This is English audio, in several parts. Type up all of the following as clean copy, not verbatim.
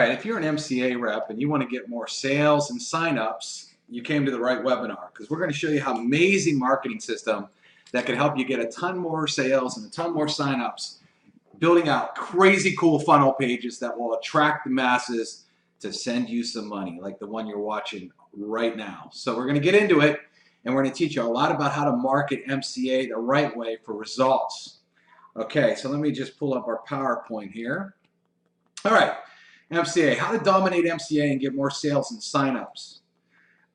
right, if you're an MCA rep and you want to get more sales and signups, you came to the right webinar because we're going to show you how amazing marketing system that can help you get a ton more sales and a ton more signups, building out crazy cool funnel pages that will attract the masses to send you some money, like the one you're watching right now. So we're going to get into it, and we're going to teach you a lot about how to market MCA the right way for results. Okay, so let me just pull up our PowerPoint here. All right, MCA, how to dominate MCA and get more sales and signups.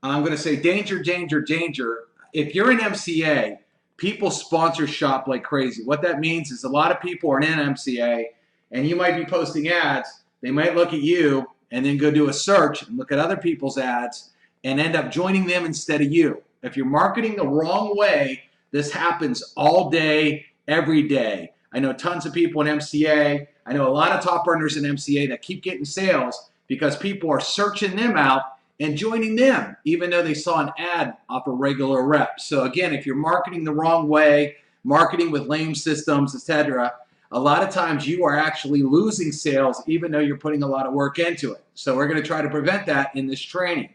I'm going to say danger, danger, danger. If you're an MCA, people sponsor shop like crazy. What that means is a lot of people are in MCA, and you might be posting ads. They might look at you and then go do a search and look at other people's ads and end up joining them instead of you. If you're marketing the wrong way, this happens all day, every day. I know tons of people in MCA. I know a lot of top earners in MCA that keep getting sales because people are searching them out and joining them, even though they saw an ad off a regular rep. So again, if you're marketing the wrong way, marketing with lame systems, etc., a lot of times you are actually losing sales even though you're putting a lot of work into it. So we're going to try to prevent that in this training.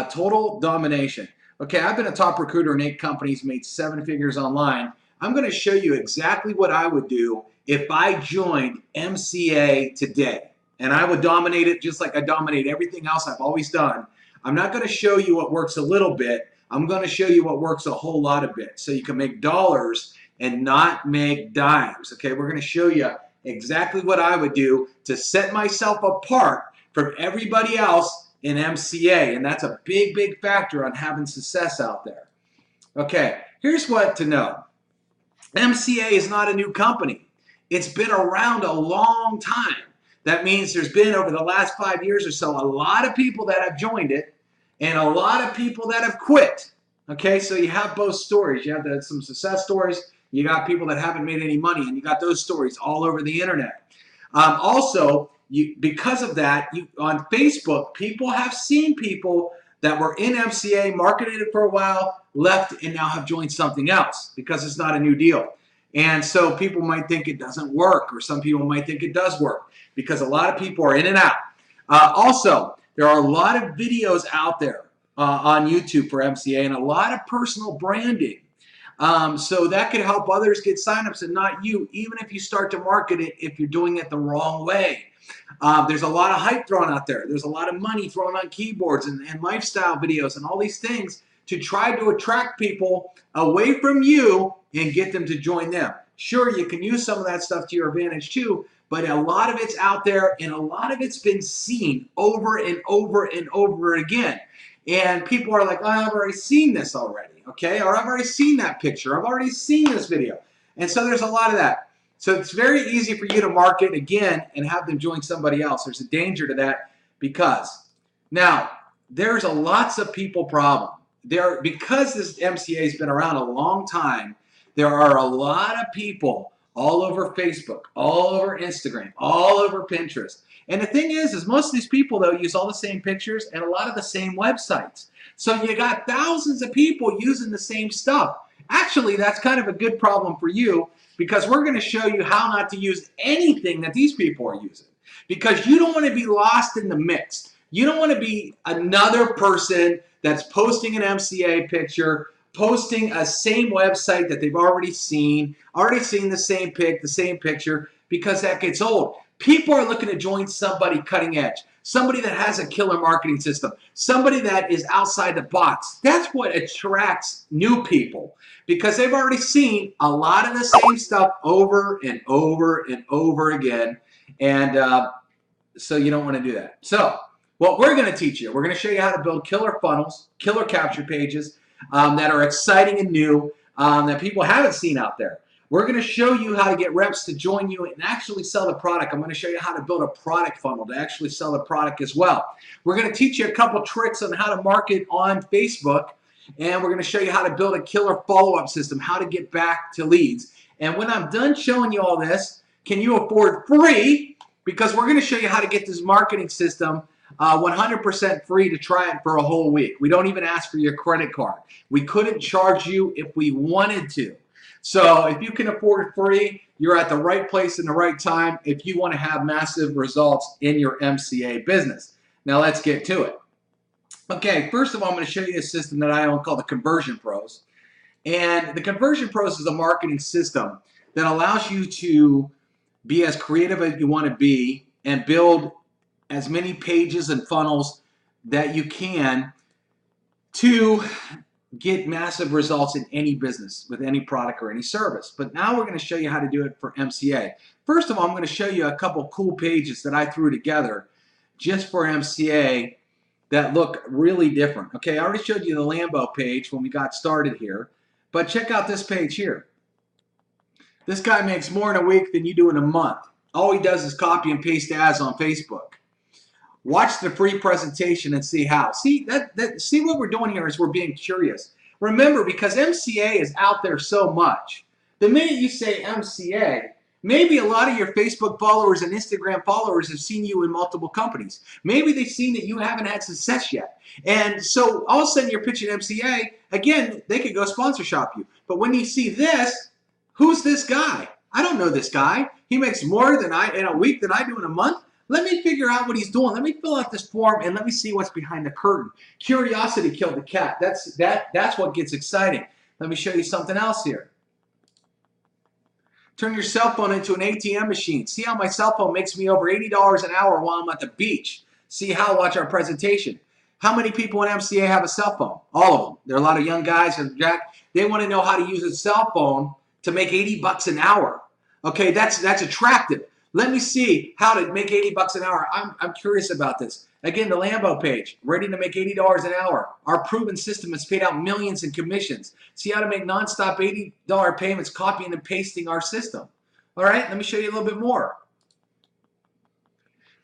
Total domination. Okay, I've been a top recruiter in 8 companies, made 7 figures online. I'm going to show you exactly what I would do if I joined MCA today. And I would dominate it just like I dominate everything else I've always done. I'm not going to show you what works a little bit. I'm going to show you what works a whole lot of bit so you can make dollars and not make dimes. Okay, we're going to show you exactly what I would do to set myself apart from everybody else in MCA. And that's a big, big factor on having success out there. Okay, here's what to know. MCA is not a new company. It's been around a long time. That means there's been, over the last 5 years or so, a lot of people that have joined it and a lot of people that have quit. Okay, so you have both stories. You have some success stories. You got people that haven't made any money, and you got those stories all over the internet. Also, because of that, on Facebook, people have seen people that were in MCA, marketed it for a while, left, and now have joined something else because it's not a new deal. And so people might think it doesn't work, or some people might think it does work because a lot of people are in and out. Also, there are a lot of videos out there on YouTube for MCA and a lot of personal branding. So that could help others get signups and not you, even if you start to market it if you're doing it the wrong way. There's a lot of hype thrown out there. There's a lot of money thrown on keyboards and lifestyle videos and all these things to try to attract people away from you and get them to join them. Sure, you can use some of that stuff to your advantage too, but a lot of it's out there and a lot of it's been seen over and over and over again. And people are like, oh, I've already seen this already, okay? Or I've already seen that picture. I've already seen this video. And so there's a lot of that. So it's very easy for you to market again and have them join somebody else. There's a danger to that because now there's a lots of people problem. Because this MCA has been around a long time, there are a lot of people all over Facebook, all over Instagram, all over Pinterest. And the thing is most of these people, though, use all the same pictures and a lot of the same websites. So you got thousands of people using the same stuff. Actually, that's kind of a good problem for you because we're going to show you how not to use anything that these people are using because you don't want to be lost in the mix. You don't want to be another person that's posting an MCA picture, posting a same website that they've already seen the same pic, the same picture, because that gets old. People are looking to join somebody cutting edge, somebody that has a killer marketing system, somebody that is outside the box. That's what attracts new people because they've already seen a lot of the same stuff over and over and over again. And so you don't want to do that. So what we're going to teach you, we're going to show you how to build killer funnels, killer capture pages that are exciting and new that people haven't seen out there. We're going to show you how to get reps to join you and actually sell the product. I'm going to show you how to build a product funnel to actually sell the product as well. We're going to teach you a couple tricks on how to market on Facebook, and we're going to show you how to build a killer follow-up system, how to get back to leads. And when I'm done showing you all this, can you afford free? Because we're going to show you how to get this marketing system 100% free to try it for a whole week. We don't even ask for your credit card. We couldn't charge you if we wanted to. So if you can afford it free, you're at the right place in the right time if you want to have massive results in your MCA business. Now let's get to it. Okay, first of all, I'm going to show you a system that I own called the Conversion Pros. And the Conversion Pros is a marketing system that allows you to be as creative as you want to be and build as many pages and funnels that you can to get massive results in any business with any product or any service. But now we're going to show you how to do it for MCA. First of all, I'm going to show you a couple cool pages that I threw together just for MCA that look really different. Okay, I already showed you the Lambo page when we got started here, but check out this page here. This guy makes more in a week than you do in a month. All he does is copy and paste ads on Facebook. Watch the free presentation and see how. See what we're doing here is we're being curious. Remember, because MCA is out there so much, the minute you say MCA, maybe a lot of your Facebook followers and Instagram followers have seen you in multiple companies. Maybe they've seen that you haven't had success yet. And so all of a sudden you're pitching MCA, again, they could go sponsor shop you. But when you see this, who's this guy? I don't know this guy. He makes more in a week than I do in a month. Let me figure out what he's doing. Let me fill out this form and let me see what's behind the curtain. Curiosity killed the cat. That's what gets exciting. Let me show you something else here. Turn your cell phone into an ATM machine. See how my cell phone makes me over $80 an hour while I'm at the beach. See how? Watch our presentation. How many people in MCA have a cell phone? All of them. There are a lot of young guys and Jack. They want to know how to use a cell phone to make 80 bucks an hour. Okay, that's attractive. Let me see how to make 80 bucks an hour. I'm curious about this. Again, the Lambo page, ready to make $80 an hour. Our proven system has paid out millions in commissions. See how to make nonstop $80 payments, copying and pasting our system. All right, let me show you a little bit more.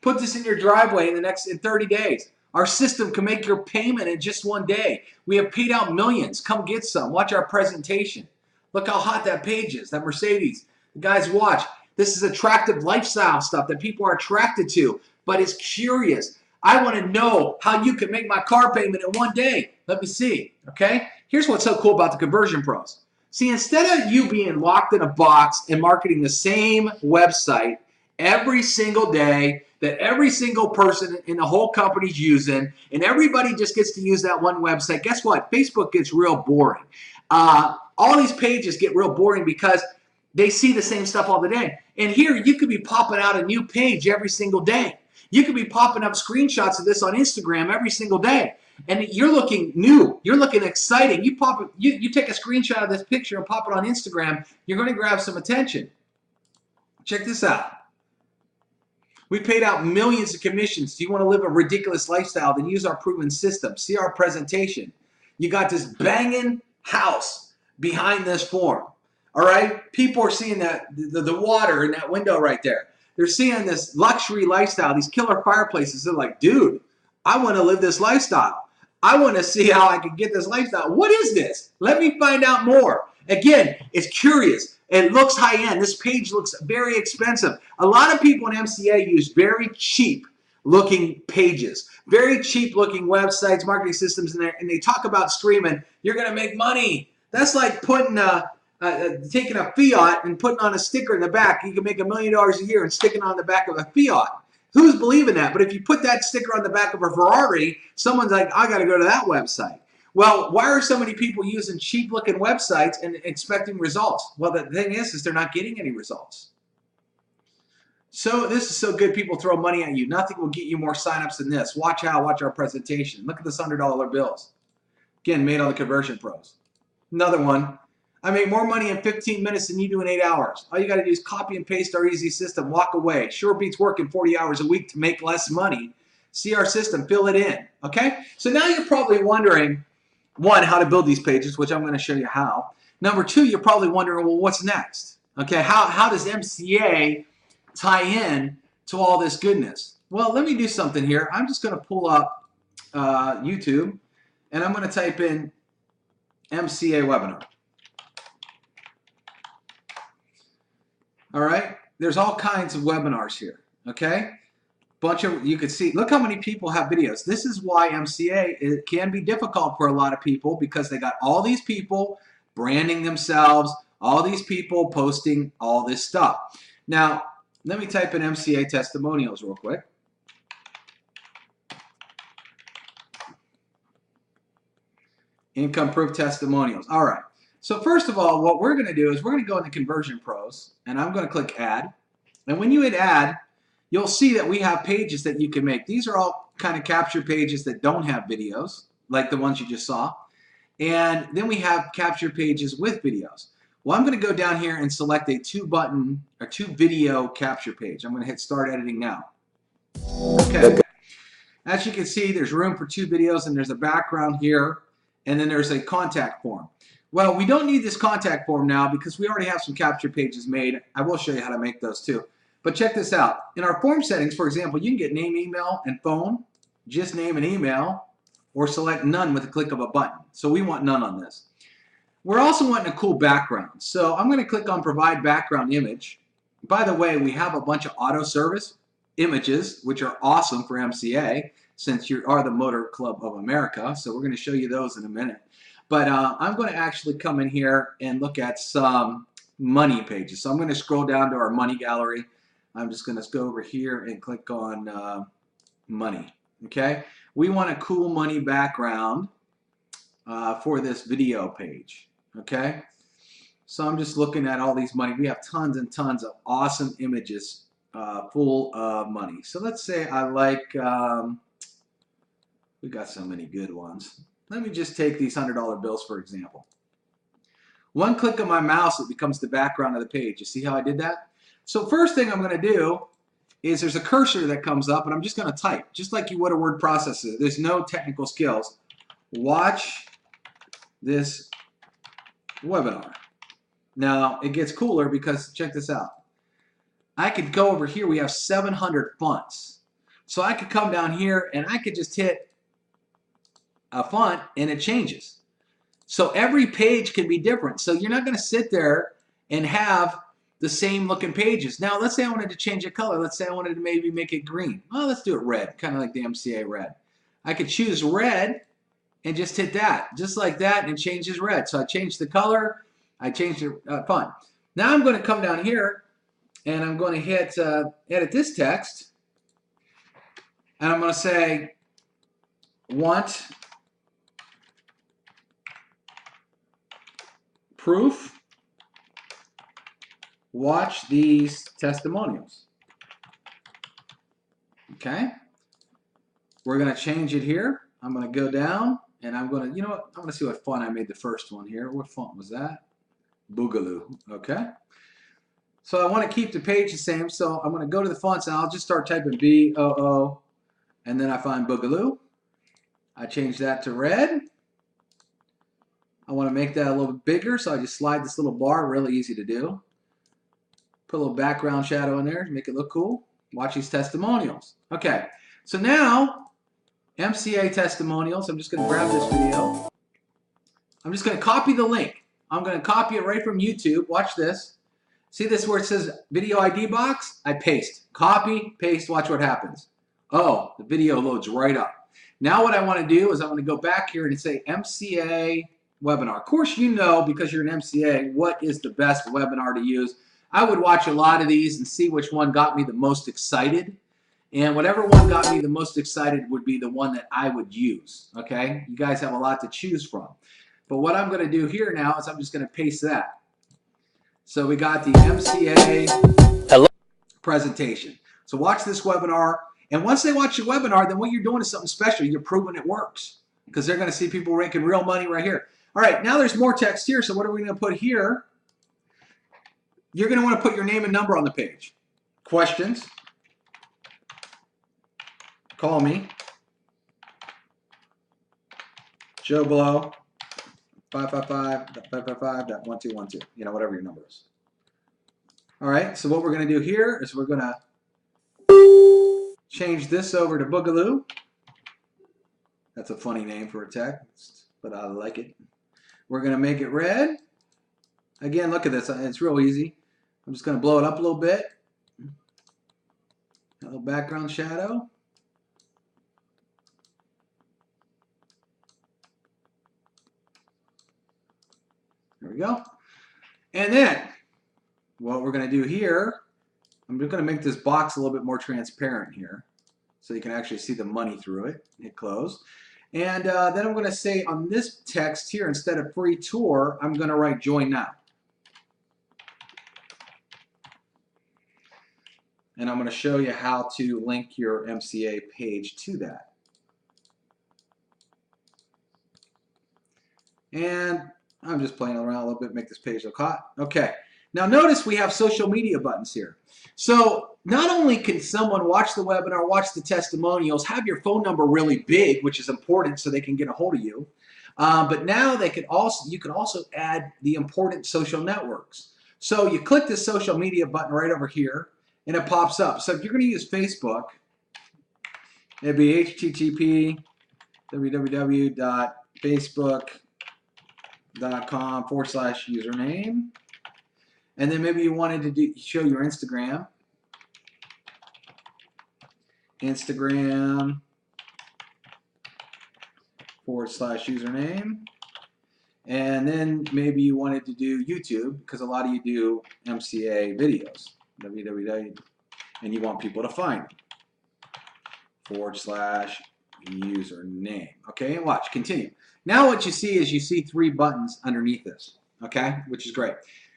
Put this in your driveway in 30 days. Our system can make your payment in just one day. We have paid out millions. Come get some. Watch our presentation. Look how hot that page is, that Mercedes. Guys, watch. This is attractive lifestyle stuff that people are attracted to, but it's curious. I want to know how you can make my car payment in one day. Let me see, okay? Here's what's so cool about the Conversion Pros. See, instead of you being locked in a box and marketing the same website every single day that every single person in the whole company's using, and everybody just gets to use that one website, guess what? Facebook gets real boring. All these pages get real boring because they see the same stuff all the day. And here, you could be popping out a new page every single day. You could be popping up screenshots of this on Instagram every single day. And you're looking new. You're looking exciting. You take a screenshot of this picture and pop it on Instagram, you're going to grab some attention. Check this out. We paid out millions of commissions. Do you want to live a ridiculous lifestyle? Then use our proven system. See our presentation. You got this banging house behind this form. All right, people are seeing the water in that window right there. They're seeing this luxury lifestyle, these killer fireplaces. They're like, dude, I want to live this lifestyle. I want to see how I can get this lifestyle. What is this? Let me find out more. Again, it's curious. It looks high-end. This page looks very expensive. A lot of people in MCA use very cheap-looking pages, very cheap-looking websites, marketing systems in there, and they talk about screaming, you're going to make money. That's like putting taking a Fiat and putting on a sticker in the back. You can make $1 million a year and sticking on the back of a Fiat. Who's believing that? But if you put that sticker on the back of a Ferrari, someone's like, I got to go to that website. Well, why are so many people using cheap-looking websites and expecting results? Well, the thing is they're not getting any results. So this is so good, people throw money at you. Nothing will get you more signups than this. Watch our presentation. Look at this $100 bills. Again, made on the Conversion Pros. Another one. I make more money in 15 minutes than you do in 8 hours. All you got to do is copy and paste our easy system, walk away. Sure beats working 40 hours a week to make less money. See our system, fill it in, okay? So now you're probably wondering, one, how to build these pages, which I'm going to show you how. Number two, you're probably wondering, well, what's next? Okay, how does MCA tie in to all this goodness? Well, let me do something here. I'm just going to pull up YouTube, and I'm going to type in MCA webinar. All right, there's all kinds of webinars here, okay? You could see, look how many people have videos. This is why MCA, it can be difficult for a lot of people because they got all these people branding themselves All these people posting all this stuff. Now, let me type in MCA testimonials real quick. Income proof testimonials. All right. So first of all, what we're going to do is we're going to go into Conversion Pros, and I'm going to click Add. And when you hit Add, you'll see that we have pages that you can make. These are all kind of capture pages that don't have videos, like the ones you just saw. And then we have capture pages with videos. Well, I'm going to go down here and select a two video capture page. I'm going to hit Start Editing now. Okay. As you can see, there's room for 2 videos, and there's a background here, and then there's a contact form. Well, we don't need this contact form now because we already have some capture pages made. I will show you how to make those too. But check this out. In our form settings, for example, you can get name, email, and phone, just name and email, or select none with a click of a button. So we want none on this. We're also wanting a cool background. So I'm going to click on Provide Background Image. By the way, we have a bunch of auto service images, which are awesome for MCA, since you are the Motor Club of America. So we're going to show you those in a minute. But I'm going to actually come in here and look at some money pages. So I'm going to scroll down to our money gallery. I'm just going to go over here and click on money. Okay, we want a cool money background for this video page. Okay, so I'm just looking at all these money. We have tons and tons of awesome images full of money. So let's say I like, we got so many good ones. Let me just take these $100 bills, for example. One click of my mouse, it becomes the background of the page. You see how I did that? So first thing I'm going to do is there's a cursor that comes up, and I'm just going to type, just like you would a word processor. There's no technical skills. Watch this webinar. Now, it gets cooler because, check this out. I could go over here. We have 700 fonts. So I could come down here, and I could just hit a font and it changes. So every page can be different. So you're not going to sit there and have the same looking pages. Now let's say I wanted to change a color. Let's say I wanted to maybe make it green. Well, let's do it red, kind of like the MCA red. I could choose red and just hit that, just like that, and it changes red. So I changed the color, I changed the font. Now I'm going to come down here and I'm going to hit edit this text, and I'm going to say want proof, watch these testimonials. Okay, we're going to change it here. I'm going to go down, and I'm going to, you know what, I'm going to see what font I made the first one here. What font was that? Boogaloo. Okay, so I want to keep the page the same, so I'm going to go to the fonts, and I'll just start typing B-O-O, and then I find Boogaloo. I change that to red. I want to make that a little bit bigger, so I just slide this little bar, really easy to do. Put a little background shadow in there to make it look cool. Watch these testimonials. Okay, so now, MCA testimonials, I'm just going to grab this video. I'm just going to copy the link. I'm going to copy it right from YouTube. Watch this. See this where it says video ID box? I paste. Copy, paste, watch what happens. Oh, the video loads right up. Now what I want to do is I want to go back here and say MCA webinar. Of course, you know, because you're an MCA, what is the best webinar to use. I would watch a lot of these and see which one got me the most excited. And whatever one got me the most excited would be the one that I would use. Okay? You guys have a lot to choose from. But what I'm going to do here now is I'm just going to paste that. So we got the MCA presentation. So watch this webinar. And once they watch the webinar, then what you're doing is something special. You're proving it works. Because they're going to see people making real money right here. All right, now there's more text here. So what are we going to put here? You're going to want to put your name and number on the page. Questions. Call me. Joe Blow. 555.555.1212. You know, whatever your number is. All right, so what we're going to do here is we're going to change this over to Boogaloo. That's a funny name for a text, but I like it. We're going to make it red. Again, look at this. It's real easy. I'm just going to blow it up a little bit. A little background shadow. There we go. And then what we're going to do here, I'm just going to make this box a little bit more transparent here so you can actually see the money through it. Hit close. And then I'm going to say on this text here, instead of free tour, I'm going to write join now. And I'm going to show you how to link your MCA page to that. And I'm just playing around a little bit, make this page look hot. Okay. Now notice we have social media buttons here. So not only can someone watch the webinar, watch the testimonials, have your phone number really big, which is important so they can get a hold of you, but now they could also, you can also add the important social networks. So you click the social media button right over here, and it pops up. So if you're going to use Facebook, it'd be http www.facebook.com/username. And then maybe you wanted to show your Instagram. Instagram/username. And then maybe you wanted to do YouTube, because a lot of you do MCA videos. www, and you want people to find /username. Okay, and watch, continue. Now what you see is you see 3 buttons underneath this, okay, which is great.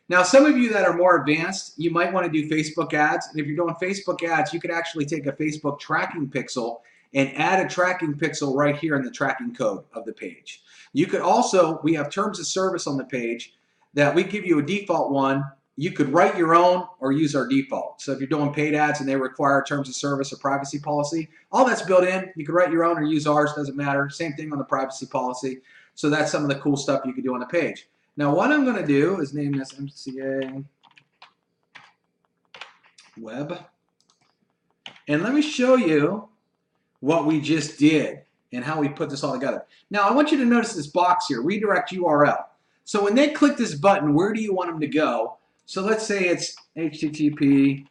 Now some of you that are more advanced, you might want to do Facebook ads, and if you're doing Facebook ads, you could actually take a Facebook tracking pixel and add a tracking pixel right here in the tracking code of the page. You could also, we have terms of service on the page that we give you a default one. You could write your own or use our default. So if you're doing paid ads and they require terms of service or privacy policy, all that's built in. You could write your own or use ours, doesn't matter. Same thing on the privacy policy. So that's some of the cool stuff you could do on the page. Now what I'm going to do is name this MCA Web. And let me show you what we just did and how we put this all together. Now I want you to notice this box here, redirect URL. So when they click this button, where do you want them to go? So let's say it's http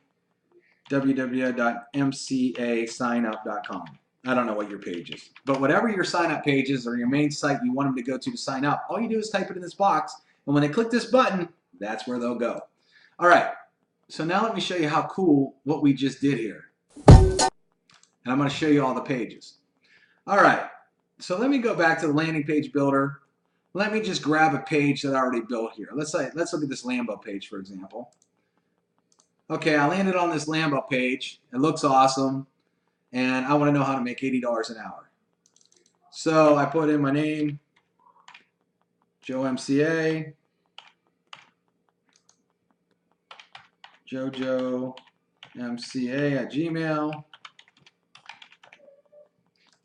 www.mcasignup.com. I don't know what your page is, but whatever your sign up page is or your main site you want them to go to sign up, all you do is type it in this box, and when they click this button, that's where they'll go. All right, so now let me show you how cool what we just did here. And I'm going to show you all the pages. All right, so let me go back to the landing page builder. Let me just grab a page that I already built here. Let's look at this Lambo page, for example. Okay, I landed on this Lambo page. It looks awesome, and I want to know how to make $80 an hour. So I put in my name, Joe MCA, Jojo MCA at Gmail,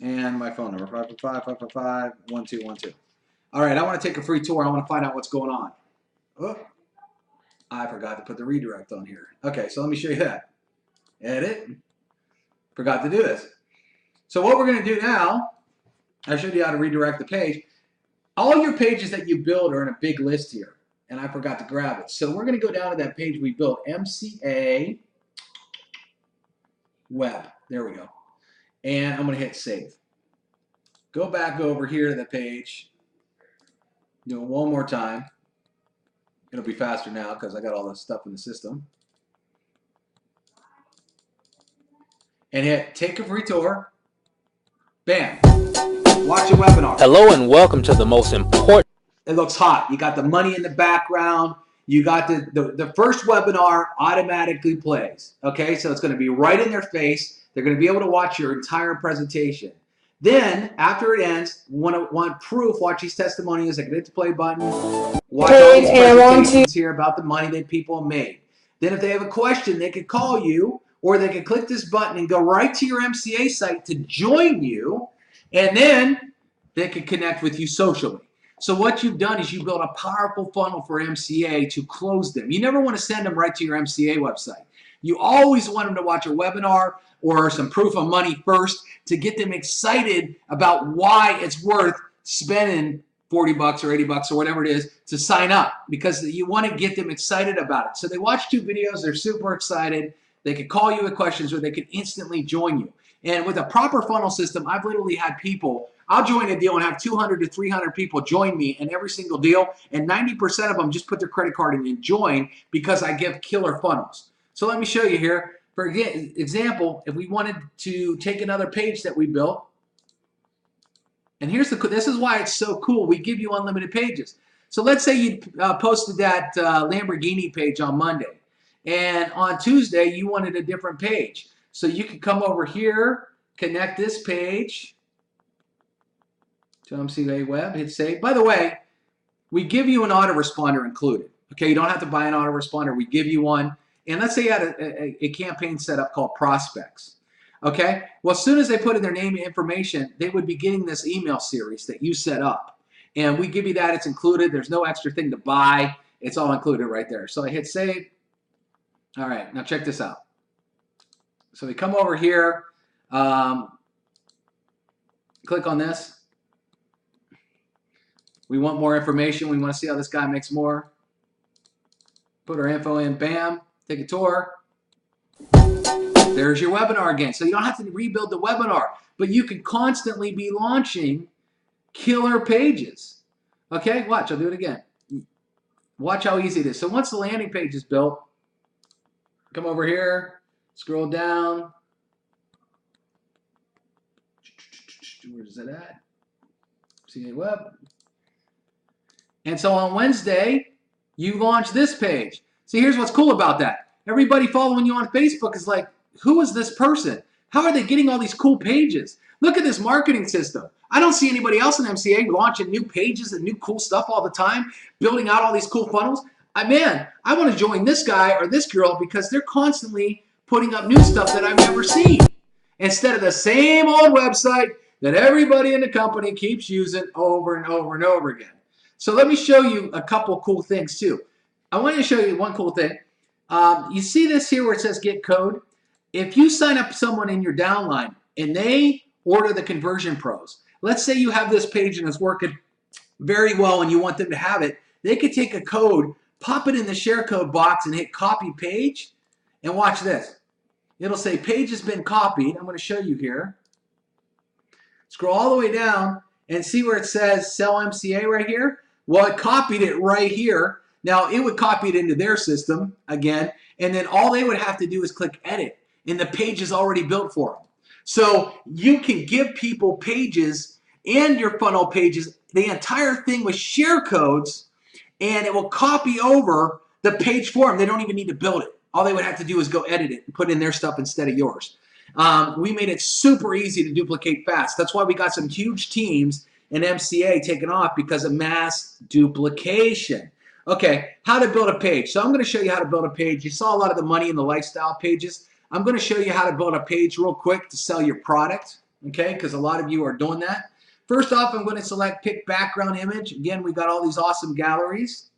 and my phone number 555-555-1212. All right, I want to take a free tour. I want to find out what's going on. Oh, I forgot to put the redirect on here. Okay, so let me show you that. Edit. Forgot to do this. So what we're going to do now, I showed you how to redirect the page. All your pages that you build are in a big list here, and I forgot to grab it. So we're going to go down to that page we built, MCA Web. There we go. And I'm going to hit save. Go back over here to the page. Do it one more time. It'll be faster now because I got all this stuff in the system. And hit take a free tour. Bam. Watch a webinar. Hello and welcome to the most important. It looks hot. You got the money in the background. You got the first webinar automatically plays. Okay, so it's going to be right in their face. They're going to be able to watch your entire presentation. Then, after it ends, want proof, watch these testimonials. I can hit the play button. Watch all these presentations here about the money that people made. Then if they have a question, they could call you, or they could click this button and go right to your MCA site to join you, and then they could connect with you socially. So what you've done is you built a powerful funnel for MCA to close them. You never want to send them right to your MCA website. You always want them to watch a webinar or some proof of money first to get them excited about why it's worth spending 40 bucks or 80 bucks or whatever it is to sign up, because you want to get them excited about it. So they watch 2 videos, they're super excited. They could call you with questions or they could instantly join you. And with a proper funnel system, I've literally had people, I'll join a deal and have 200 to 300 people join me in every single deal, and 90% of them just put their credit card in and join because I give killer funnels. So let me show you here. For example, if we wanted to take another page that we built, and this is why it's so cool. We give you unlimited pages. So let's say you posted that Lamborghini page on Monday, and on Tuesday you wanted a different page. So you can come over here, connect this page to MCA Web, hit save. By the way, we give you an autoresponder included. Okay, you don't have to buy an autoresponder. We give you one. And let's say you had a campaign set up called Prospects. Okay, well, as soon as they put in their name and information, they would be getting this email series that you set up. And we give you that. It's included. There's no extra thing to buy. It's all included right there. So I hit save. All right, now check this out. So we come over here, click on this. We want more information. We want to see how this guy makes more. Put our info in, bam, take a tour. There's your webinar again. So you don't have to rebuild the webinar, but you can constantly be launching killer pages. Okay, watch, I'll do it again. Watch how easy it is. So once the landing page is built, come over here, scroll down. Where's it at? MCA Web. And so on Wednesday, you launch this page. See, here's what's cool about that. Everybody following you on Facebook is like, who is this person? How are they getting all these cool pages? Look at this marketing system. I don't see anybody else in MCA launching new pages and new cool stuff all the time, building out all these cool funnels. Man, I want to join this guy or this girl because they're constantly putting up new stuff that I've never seen, instead of the same old website that everybody in the company keeps using over and over and over again. So let me show you a couple cool things too. I want to show you one cool thing. You see this here where it says get code? If you sign up someone in your downline and they order the conversion pros, let's say you have this page and it's working very well and you want them to have it, they could take a code, pop it in the share code box and hit copy page, and watch this. It'll say page has been copied. I'm going to show you here. Scroll all the way down and see where it says sell MCA right here. Well, it copied it right here. Now, it would copy it into their system again, and then all they would have to do is click edit, and the page is already built for them. So you can give people pages and your funnel pages, the entire thing with share codes, and it will copy over the page for them. They don't even need to build it. All they would have to do is go edit it and put in their stuff instead of yours. We made it super easy to duplicate fast. That's why we got some huge teams in MCA taking off, because of mass duplication. Okay, how to build a page. So I'm going to show you how to build a page. You saw a lot of the money and the lifestyle pages. I'm going to show you how to build a page real quick to sell your product, okay, because a lot of you are doing that. First off, I'm going to select pick background image. Again, we've got all these awesome galleries.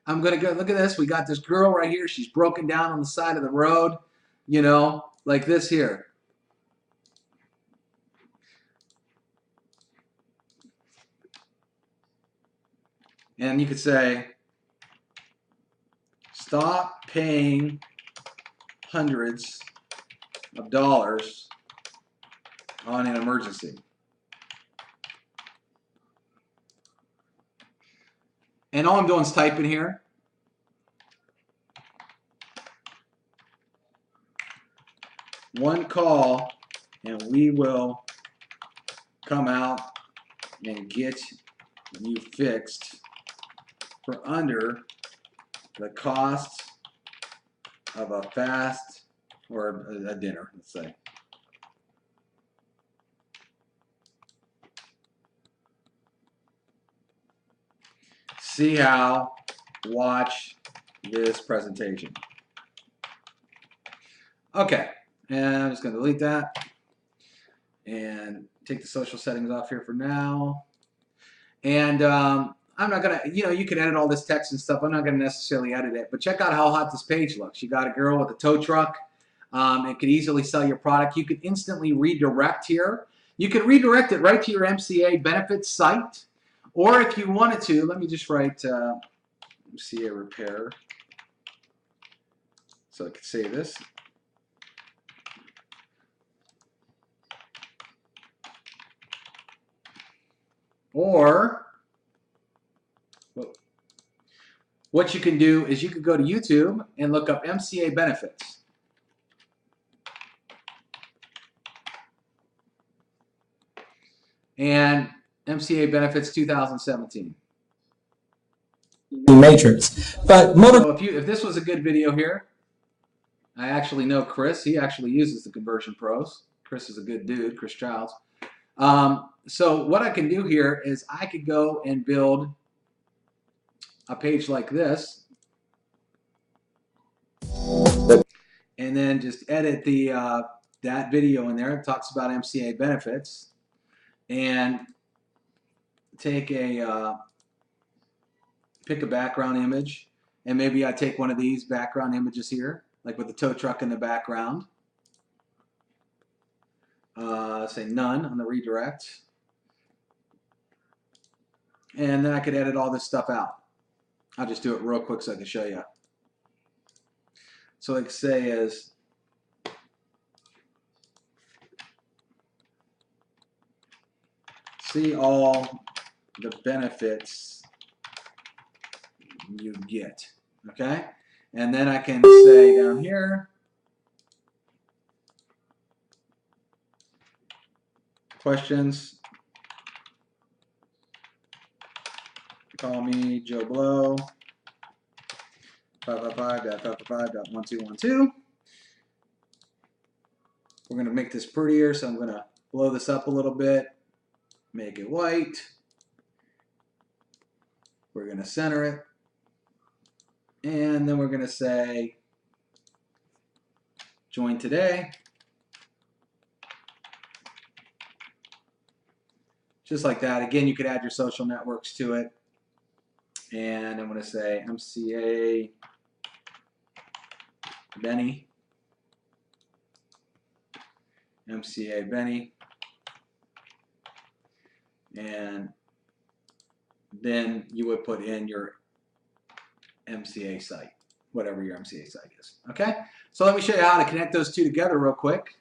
I'm going to go, look at this. We got this girl right here. She's broken down on the side of the road, you know, like this here. And you could say, stop paying hundreds of dollars on an emergency. And all I'm doing is typing here. One call and we will come out and get you fixed for under the cost of a fast or a dinner, let's say. See how, watch this presentation. Okay, and I'm just going to delete that and take the social settings off here for now. And I'm not going to, you know, you can edit all this text and stuff. I'm not going to necessarily edit it, but check out how hot this page looks. You got a girl with a tow truck. It could easily sell your product. You could instantly redirect here. You could redirect it right to your MCA benefits site. Or if you wanted to, let me just write MCA repair. So I could say this. Or what you can do is you could go to YouTube and look up MCA benefits. And MCA benefits 2017. Matrix. But so if this was a good video here, I actually know Chris. He actually uses the Conversion Pros. Chris is a good dude, Chris Childs. So what I can do here is I could go and build a page like this, and then just edit the that video in there. It talks about MCA benefits, and take a pick a background image, and maybe I take one of these background images here, like with the tow truck in the background. Say none on the redirect, and then I could edit all this stuff out. I'll just do it real quick so I can show you. So like say is see all the benefits you get, okay? And then I can say down here, questions, call me Joe Blow, 555.555.1212. We're going to make this prettier, so I'm going to blow this up a little bit, make it white. We're going to center it, and then we're going to say join today. Just like that. Again, you could add your social networks to it. And I'm going to say MCA Benny. MCA Benny. And then you would put in your MCA site, whatever your MCA site is. Okay? So let me show you how to connect those two together real quick.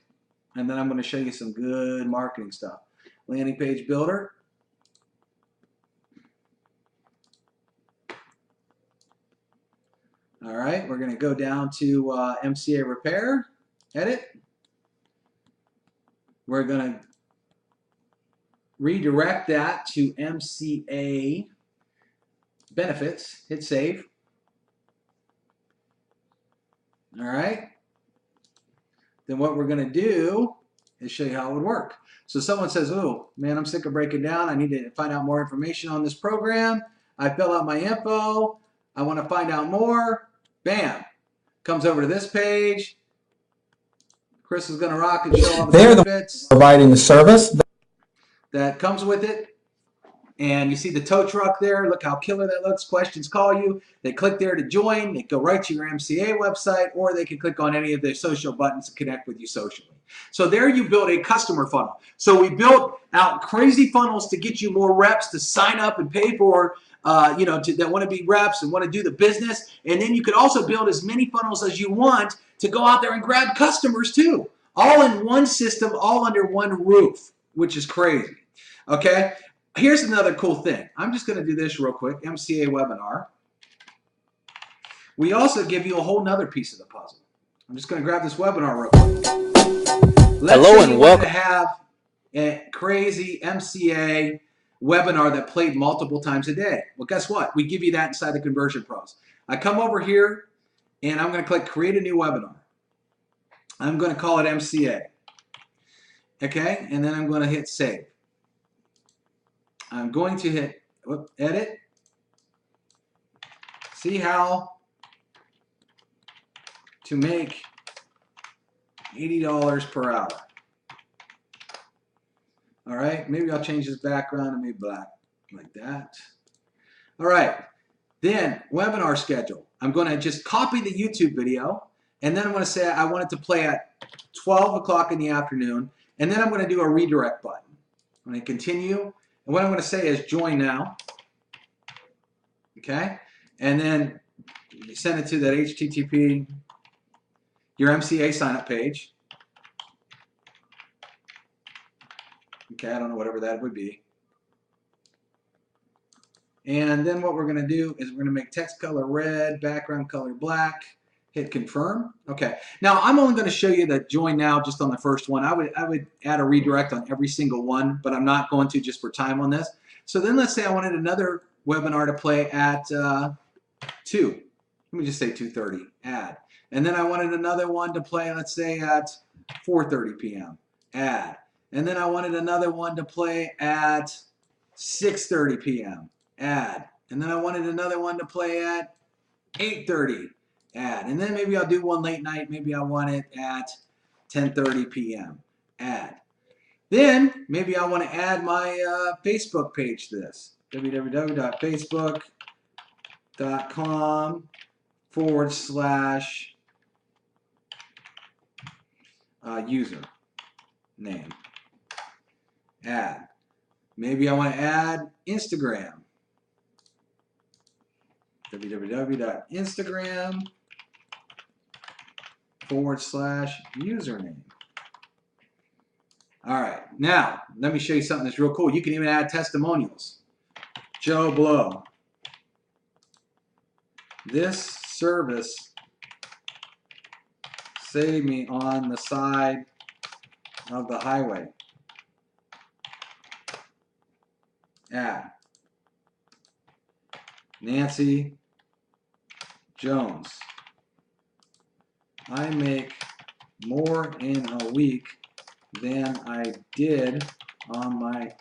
And then I'm going to show you some good marketing stuff. Landing page builder. All right, we're going to go down to MCA repair, edit. We're going to redirect that to MCA benefits. Hit save. All right. Then what we're going to do is show you how it would work. So someone says, oh, man, I'm sick of breaking down. I need to find out more information on this program. I fill out my info. I want to find out more. Bam. Comes over to this page. Chris is going to rock and show all the benefits. Providing the service that comes with it. And you see the tow truck there. Look how killer that looks. Questions, call you. They click there to join. They go right to your MCA website, or they can click on any of the social buttons to connect with you socially. So there you build a customer funnel. So we built out crazy funnels to get you more reps to sign up and pay for, that want to be reps and want to do the business. And then you could also build as many funnels as you want to go out there and grab customers too. All in one system, all under one roof, which is crazy. Okay? Here's another cool thing. I'm just going to do this real quick. MCA webinar. We also give you a whole nother piece of the puzzle. I'm just going to grab this webinar real quick. Let's say you want to have a crazy MCA webinar that played multiple times a day. Well, guess what? We give you that inside the Conversion Pros. I come over here, and I'm going to click Create a New Webinar. I'm going to call it MCA. Okay? And then I'm going to hit Save. I'm going to hit Edit. See how to make $80 per hour. All right, maybe I'll change this background to maybe black, like that. All right, then webinar schedule. I'm going to just copy the YouTube video, and then I'm going to say I want it to play at 12 o'clock in the afternoon, and then I'm going to do a redirect button. I'm going to continue, and what I'm going to say is join now. Okay, and then you send it to that HTTP, your MCA signup page. Okay, I don't know, whatever that would be. And then what we're going to do is we're going to make text color red, background color black, hit confirm. Okay. Now I'm only going to show you the join now just on the first one. I would add a redirect on every single one, but I'm not going to just for time on this. So then let's say I wanted another webinar to play at 2. Let me just say 2:30, add. And then I wanted another one to play, let's say at 4:30 p.m., add. And then I wanted another one to play at 6:30 p.m., add. And then I wanted another one to play at 8:30, add. And then maybe I'll do one late night. Maybe I want it at 10:30 p.m., add. Then maybe I want to add my Facebook page to this. www.facebook.com/user name. Add. Maybe I want to add Instagram. www.instagram.com/username. All right, now let me show you something that's real cool. You can even add testimonials. Joe Blow. This service saved me on the side of the highway. Add. Nancy Jones. I make more in a week than I did on my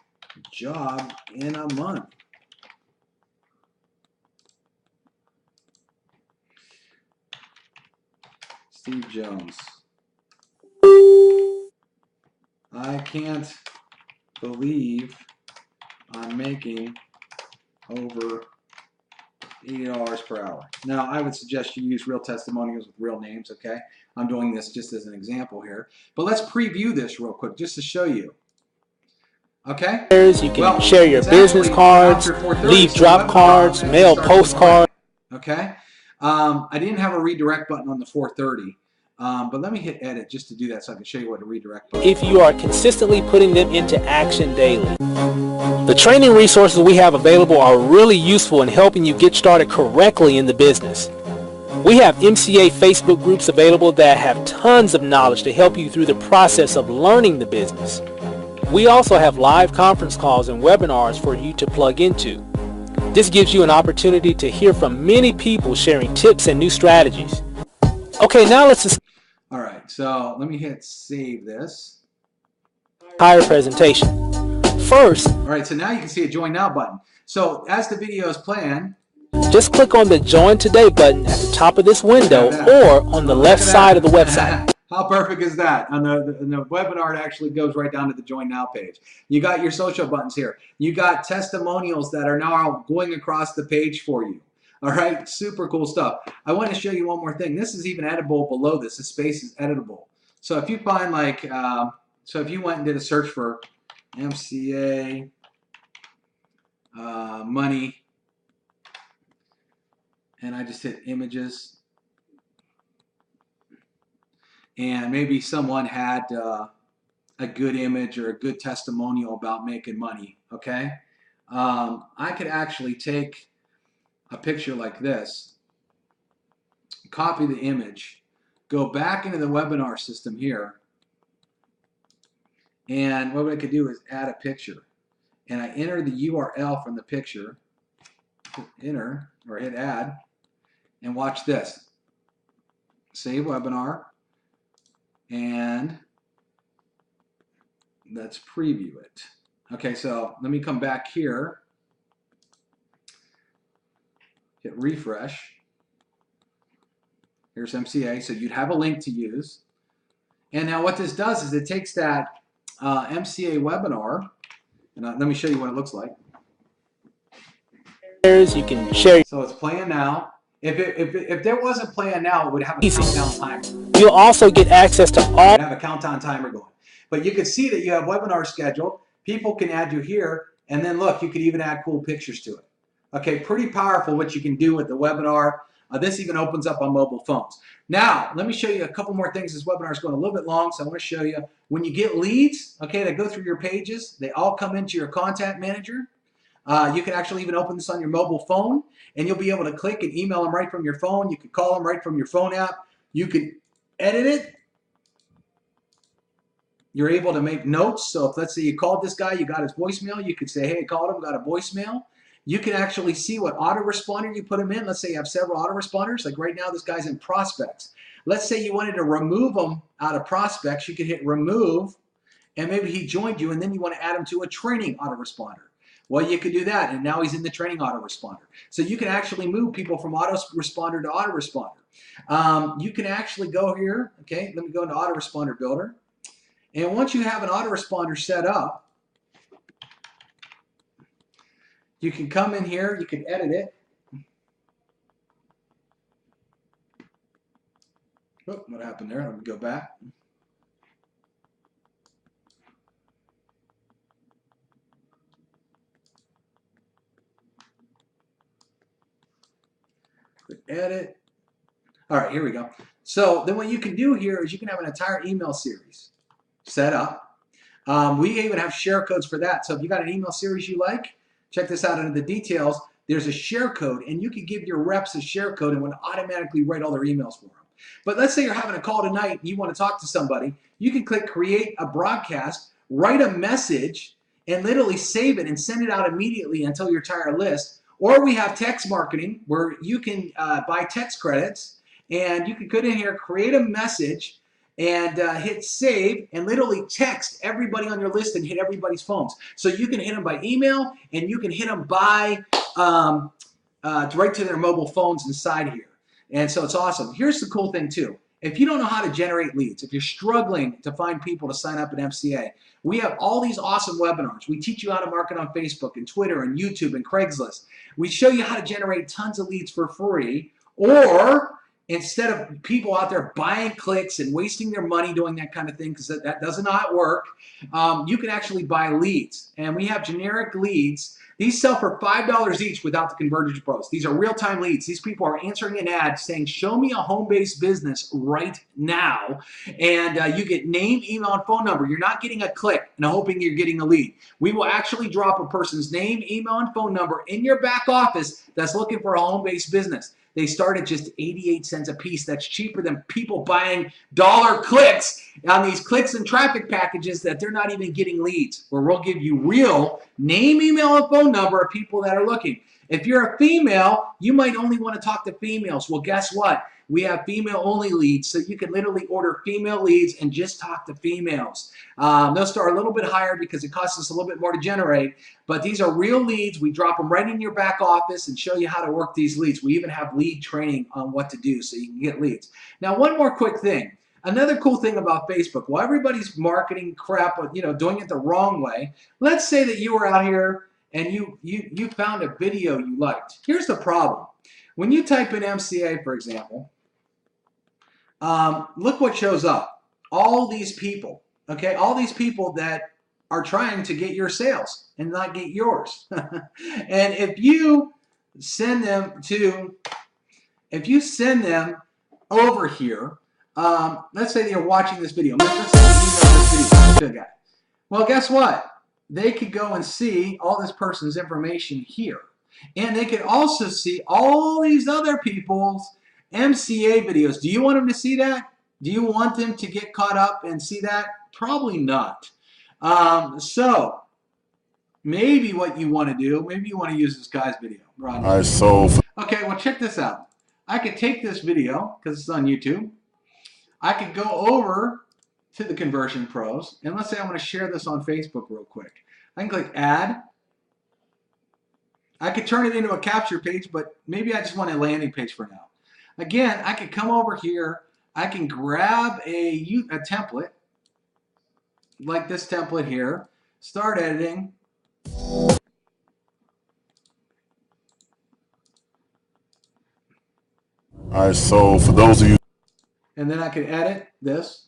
job in a month. Steve Jones. I can't believe I'm making over $80 per hour. Now, I would suggest you use real testimonials with real names, okay? I'm doing this just as an example here. But let's preview this real quick just to show you. Okay? You can share your business cards, leave drop cards, mail postcards. Okay? I didn't have a redirect button on the 4:30, but let me hit edit just to do that so I can show you what a redirect button is. If you are consistently putting them into action daily. The training resources we have available are really useful in helping you get started correctly in the business. We have MCA Facebook groups available that have tons of knowledge to help you through the process of learning the business. We also have live conference calls and webinars for you to plug into. This gives you an opportunity to hear from many people sharing tips and new strategies. Okay, now let's All right, so let me hit save this. Entire presentation. First, all right, so now you can see a join now button. So as the video is playing, just click on the join today button at the top of this window or on the left side of the website. How perfect is that? On the webinar, it actually goes right down to the join now page. You got your social buttons here. You got testimonials that are now going across the page for you. All right, super cool stuff. I want to show you one more thing. This is even editable below this. This space is editable. So if you find like, so if you went and did a search for MCA money, and I just hit images, and maybe someone had a good image or a good testimonial about making money, okay? I could actually take a picture like this, copy the image, go back into the webinar system here, and what I could do is add a picture. And I enter the URL from the picture, hit enter, or hit add, and watch this. Save webinar, and let's preview it. Okay, so let me come back here, hit refresh. Here's MCA, so you'd have a link to use. And now what this does is it takes that MCA webinar, and let me show you what it looks like. You can share. So it's playing now. If there wasn't playing now, it would have a countdown timer. You'll also get access to all. It would have a countdown timer going. But you can see that you have webinars scheduled. People can add you here, and then look, you could even add cool pictures to it. Okay, pretty powerful what you can do with the webinar. This even opens up on mobile phones. Now, let me show you a couple more things. This webinar is going a little bit long, so I want to show you. When you get leads, okay, that go through your pages, they all come into your contact manager. You can actually even open this on your mobile phone, and you'll be able to click and email them right from your phone. You can call them right from your phone app. You can edit it. You're able to make notes. So if, let's say, you called this guy, you got his voicemail, you could say, hey, I called him, got a voicemail. You can actually see what autoresponder you put him in. Let's say you have several autoresponders. Like right now, this guy's in prospects. Let's say you wanted to remove him out of prospects. You could hit remove, and maybe he joined you, and then you want to add him to a training autoresponder. Well, you could do that, and now he's in the training autoresponder. So you can actually move people from autoresponder to autoresponder. You can actually go here. Okay, let me go into autoresponder builder. And once you have an autoresponder set up, you can come in here, you can edit it. Oh, what happened there? Let me go back. Click edit. All right, here we go. So then what you can do here is you can have an entire email series set up. We even have share codes for that. So if you got an email series you like, check this out under the details. There's a share code, and you can give your reps a share code and would automatically write all their emails for them. But let's say you're having a call tonight and you want to talk to somebody. You can click create a broadcast, write a message, and literally save it and send it out immediately until your entire list. Or we have text marketing where you can buy text credits, and you can go in here, create a message, and hit save, and literally text everybody on your list and hit everybody's phones. So you can hit them by email, and you can hit them by right to their mobile phones inside here. And so it's awesome. Here's the cool thing too. If you don't know how to generate leads, if you're struggling to find people to sign up at MCA, we have all these awesome webinars. We teach you how to market on Facebook and Twitter and YouTube and Craigslist. We show you how to generate tons of leads for free, or instead of people out there buying clicks and wasting their money doing that kind of thing, because that does not work, you can actually buy leads. And we have generic leads. These sell for $5 each without the conversion pros. These are real-time leads. These people are answering an ad saying, show me a home-based business right now. And you get name, email, and phone number. You're not getting a click and hoping you're getting a lead. We will actually drop a person's name, email, and phone number in your back office that's looking for a home-based business. They start at just 88 cents a piece. That's cheaper than people buying dollar clicks on these clicks and traffic packages that they're not even getting leads, where we'll give you real name, email, and phone number of people that are looking. If you're a female, you might only want to talk to females. Well, guess what? We have female-only leads, so you can literally order female leads and just talk to females. They'll start a little bit higher because it costs us a little bit more to generate, but these are real leads. We drop them right in your back office and show you how to work these leads. We even have lead training on what to do so you can get leads. Now, one more quick thing. Another cool thing about Facebook, while everybody's marketing crap, doing it the wrong way, let's say that you were out here and you found a video you liked. Here's the problem. When you type in MCA, for example, look what shows up. All these people, okay? All these people that are trying to get your sales and not get yours. And if you send them over here, let's say that you're watching this video. Let's say you email this video to a guy. Well, guess what? They could go and see all this person's information here. And they could also see all these other people's MCA videos. Do you want them to see that? Do you want them to get caught up and see that? Probably not. So maybe what you want to do, maybe you want to use this guy's video. Okay, well, check this out. I could take this video, because it's on YouTube. I could go over to the Conversion Pros, and let's say I want to share this on Facebook real quick. I can click Add. I could turn it into a capture page, but maybe I just want a landing page for now. Again, I could come over here. I can grab a template, like this template here, start editing. All right, so for those of you, and then I can edit this.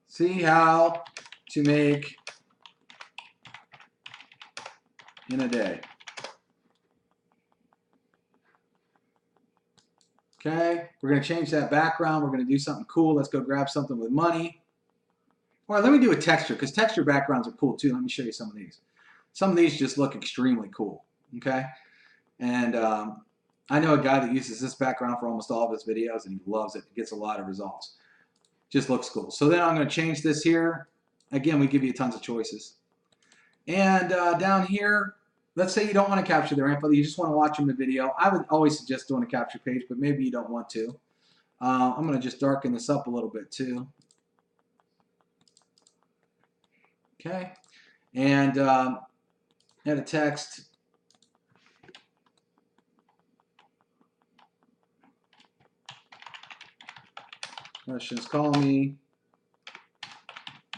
See how to make in a day. Okay, we're going to change that background. We're going to do something cool. Let's go grab something with money. Or let me do a texture, because texture backgrounds are cool too. Let me show you some of these. Some of these just look extremely cool, okay? And I know a guy that uses this background for almost all of his videos, and he loves it. He gets a lot of results. Just looks cool. So then I'm going to change this here. Again, we give you tons of choices. And down here, let's say you don't want to capture the ramp, but you just want to watch them in the video. I would always suggest doing a capture page, but maybe you don't want to. I'm going to just darken this up a little bit too. Okay. And add a text. Questions, call me.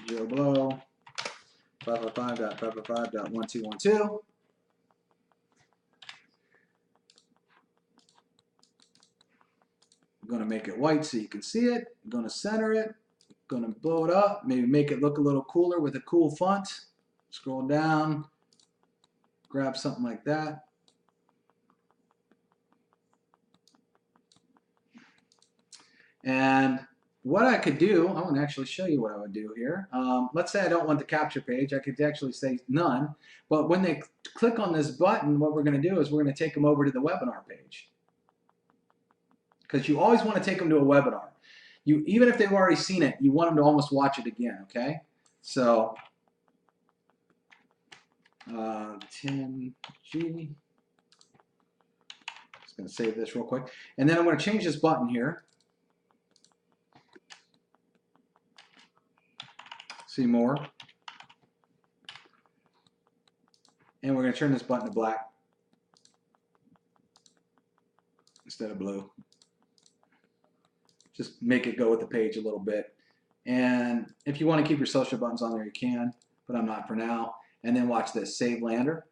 Joe Blow. 555.555.1212. I'm going to make it white so you can see it. I'm going to center it. I'm going to blow it up. Maybe make it look a little cooler with a cool font. Scroll down. Grab something like that. And what I could do, I'm going to actually show you what I would do here. Let's say I don't want the capture page. I could actually say none. But when they click on this button, what we're going to do is we're going to take them over to the webinar page. Because you always want to take them to a webinar. Even if they've already seen it, you want them to almost watch it again, okay? So, 10G. Just going to save this real quick. And then I'm going to change this button here. See more. And we're going to turn this button to black instead of blue. Just make it go with the page a little bit. And if you want to keep your social buttons on there, you can, but I'm not for now. And then watch this, save lander.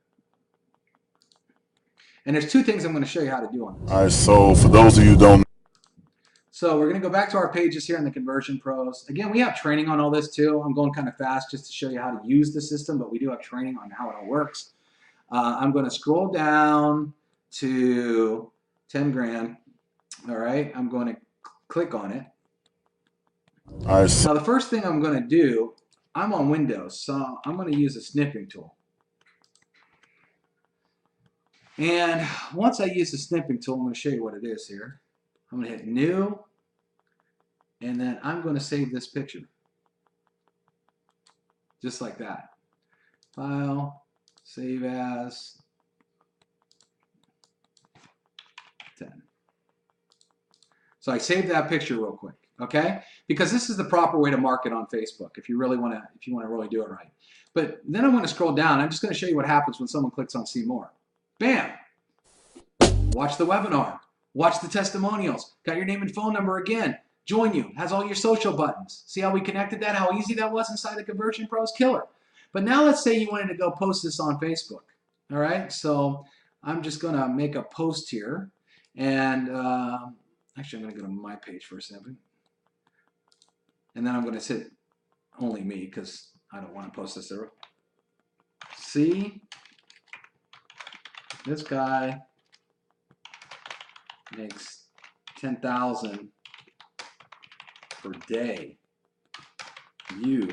And there's two things I'm going to show you how to do on this. All right, so for those of you who don't. So we're going to go back to our pages here in the Conversion Pros. Again, we have training on all this too. I'm going kind of fast just to show you how to use the system, but we do have training on how it all works. I'm going to scroll down to 10 grand. All right, I'm going to click on it. All right, Now the first thing I'm going to do, I'm on Windows, so I'm going to use a snipping tool. And once I use the snipping tool, I'm going to show you what it is here. I'm going to hit New, and then I'm going to save this picture. Just like that. File, save as, 10. So I saved that picture real quick, okay? Because this is the proper way to market on Facebook if you really want to, really do it right. But then I'm going to scroll down. I'm just going to show you what happens when someone clicks on See More. Bam! Watch the webinar. Watch the testimonials. Got your name and phone number again. Join you. Has all your social buttons. See how we connected that? How easy that was inside the Conversion Pros? Killer. But now let's say you wanted to go post this on Facebook. All right? So I'm just going to make a post here. And actually, I'm going to go to my page for a second. And then I'm going to hit only me because I don't want to post this there. See? This guy makes 10,000 per day. You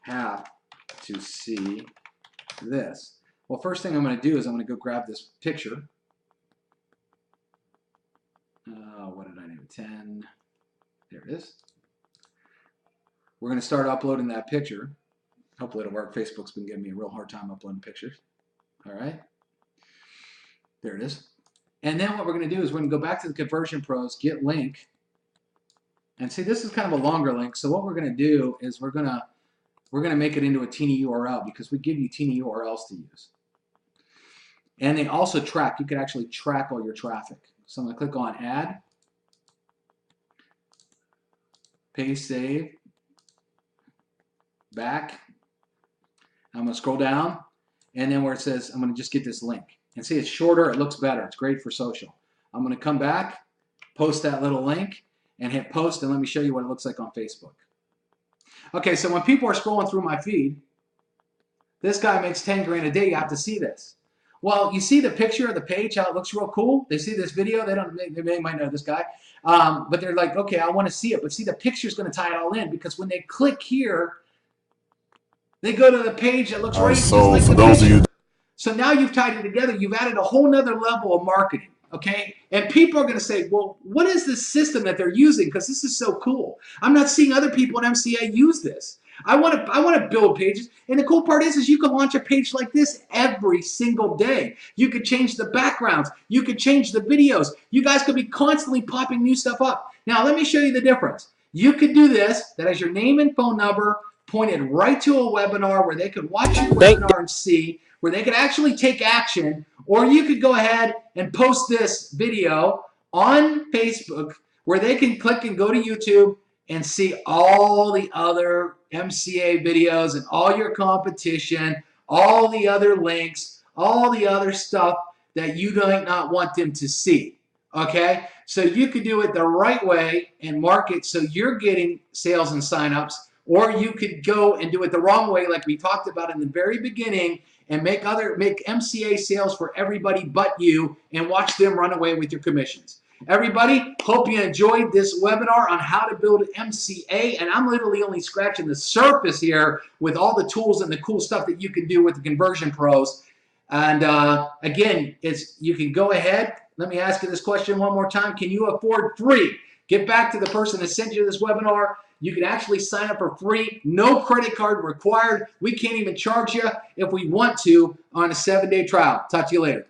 have to see this. Well, first thing I'm going to do is I'm going to go grab this picture. What did I name it? 10. There it is. We're going to start uploading that picture. Hopefully it'll work. Facebook's been giving me a real hard time uploading pictures. All right. There it is. And then what we're going to do is we're going to go back to the Conversion Pros, get link. And see, this is kind of a longer link. So what we're going to do is we're going to make it into a teeny URL because we give you teeny URLs to use. And they also track. You could actually track all your traffic. So I'm going to click on Add. Paste, save. Back. I'm going to scroll down. And then where it says, I'm going to just get this link. And see, it's shorter, it looks better. It's great for social. I'm going to come back, post that little link, and hit post, and let me show you what it looks like on Facebook. Okay, so when people are scrolling through my feed, this guy makes 10 grand a day. You have to see this. Well, you see the picture of the page, how it looks real cool. They see this video. They might know this guy. But they're like, okay, I want to see it. But see, the picture's going to tie it all in because when they click here, They go to the page that looks All right, right just so like for the those of picture. you, So now you've tied it together. You've added a whole nother level of marketing, okay? And people are going to say, well, what is this system that they're using? Because this is so cool. I'm not seeing other people in MCA use this. I want to build pages. And the cool part is you can launch a page like this every single day. You could change the backgrounds. You could change the videos. You guys could be constantly popping new stuff up. Now, let me show you the difference. You could do this. That has your name and phone number pointed right to a webinar where they could watch your webinar and see, where they could actually take action, or you could go ahead and post this video on Facebook where they can click and go to YouTube and see all the other MCA videos and all your competition, all the other links, all the other stuff that you might not want them to see, okay? So you could do it the right way and market so you're getting sales and signups, or you could go and do it the wrong way like we talked about in the very beginning and make MCA sales for everybody but you and watch them run away with your commissions. Everybody, hope you enjoyed this webinar on how to build MCA, and I'm literally only scratching the surface here with all the tools and the cool stuff that you can do with the Conversion Pros. And again, you can go ahead. Let me ask you this question one more time. Can you afford free? Get back to the person that sent you this webinar. You can actually sign up for free. No credit card required. We can't even charge you if we want to on a 7-day trial. Talk to you later.